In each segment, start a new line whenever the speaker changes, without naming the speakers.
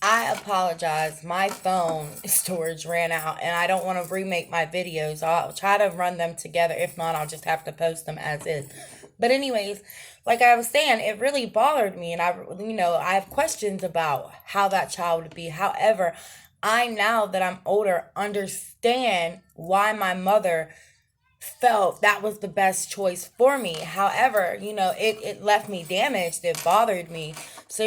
I apologize. My phone storage ran out and I don't want to remake my videos. I'll try to run them together. If not, I'll just have to post them as is. But anyways, like I was saying, it really bothered me and I have questions about how that child would be. However, I now that I'm older understand why my mother felt that was the best choice for me. However, it left me damaged. It bothered me. So,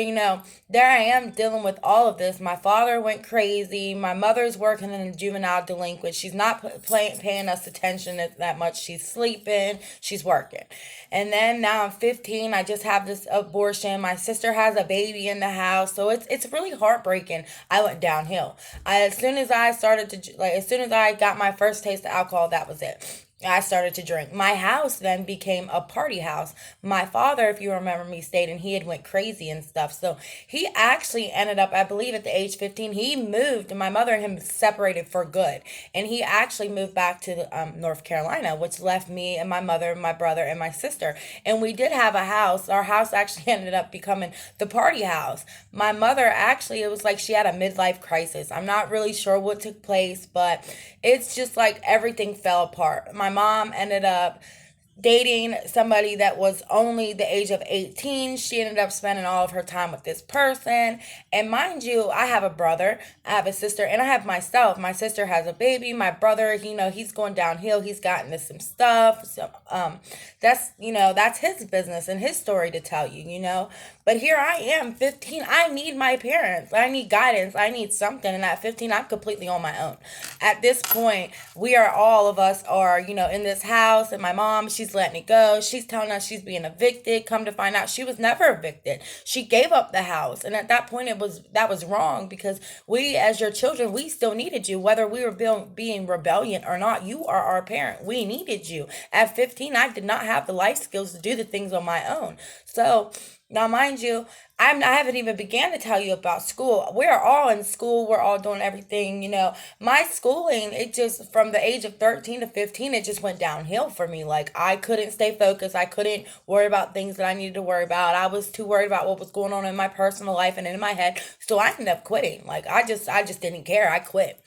there I am dealing with all of this. My father went crazy. My mother's working in a juvenile delinquent. She's not paying us attention that much. She's sleeping. She's working. And then now I'm 15. I just have this abortion. My sister has a baby in the house. So it's really heartbreaking. I went downhill. As soon as I got my first taste of alcohol, that was it. I started to drink. My house then became a party house. My father, if you remember me stating, he had went crazy and stuff. So he actually ended up, I believe at the age 15, he moved. My mother and him separated for good. And he actually moved back to North Carolina, which left me and my mother, my brother, and my sister. And we did have a house. Our house actually ended up becoming the party house. My mother actually, it was like she had a midlife crisis. I'm not really sure what took place, but it's just like everything fell apart. My mom ended up dating somebody that was only the age of 18. She ended up spending all of her time with this person. And mind you, I have a brother, I have a sister, and I have myself. My sister has a baby. My brother, he's going downhill. He's gotten into some stuff. So that's his business and his story to tell you. But here I am, 15. I need my parents. I need guidance. I need something. And at 15, I'm completely on my own. At this point, all of us are, in this house. And my mom, she's letting it go. She's telling us she's being evicted. Come to find out, she was never evicted. She gave up the house. And at that point, that was wrong because we, as your children, we still needed you. Whether we were being rebellion or not, you are our parent. We needed you. At 15, I did not have the life skills to do the things on my own. So, now, mind you, I haven't even began to tell you about school. We're all in school. We're all doing everything. My schooling, it just, from the age of 13 to 15, it just went downhill for me. Like, I couldn't stay focused. I couldn't worry about things that I needed to worry about. I was too worried about what was going on in my personal life and in my head. So I ended up quitting. Like, I just didn't care. I quit.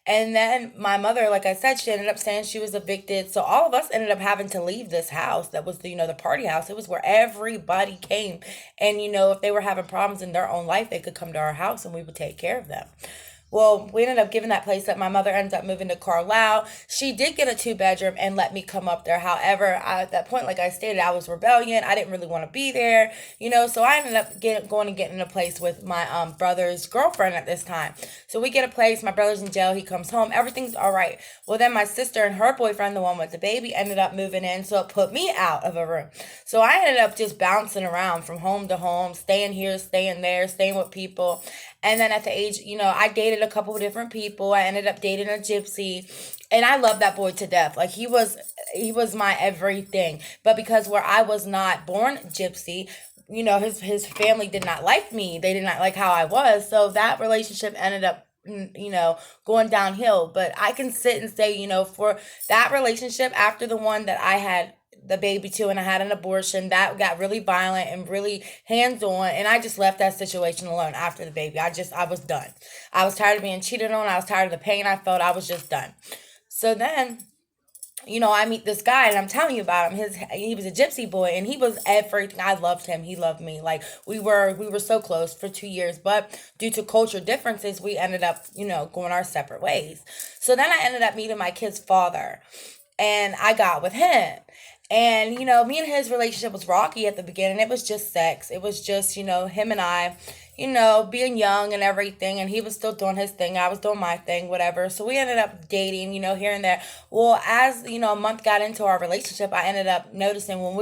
And then my mother, like I said, she ended up saying she was evicted. So all of us ended up having to leave this house that was the party house. It was where everybody came. And, if they were having problems in their own life, they could come to our house and we would take care of them. Well, we ended up giving that place up. My mother ended up moving to Carlisle. She did get a two-bedroom and let me come up there. However, at that point, like I stated, I was rebellion. I didn't really want to be there, so I ended up going and getting a place with my brother's girlfriend at this time. So we get a place. My brother's in jail. He comes home. Everything's all right. Well, then my sister and her boyfriend, the one with the baby, ended up moving in. So it put me out of a room. So I ended up just bouncing around from home to home, staying here, staying there, staying with people. And then at the age, I dated a couple of different people. I ended up dating a gypsy. And I love that boy to death. Like he was my everything. But because where I was not born gypsy, his family did not like me. They did not like how I was. So that relationship ended up going downhill. But I can sit and say, for that relationship after the one that I had the baby too and I had an abortion that got really violent and really hands on, and I just left that situation alone after the baby. I was done. I was tired of being cheated on. I was tired of the pain I felt. I was just done. So then I meet this guy and I'm telling you about him. He was a gypsy boy and he was everything. I loved him. He loved me. Like we were so close for 2 years, but due to culture differences, we ended up, going our separate ways. So then I ended up meeting my kid's father and I got with him. And, me and his relationship was rocky at the beginning. It was just sex. It was just, him and I, being young and everything. And he was still doing his thing. I was doing my thing, whatever. So we ended up dating, here and there. Well, as, a month got into our relationship, I ended up noticing when we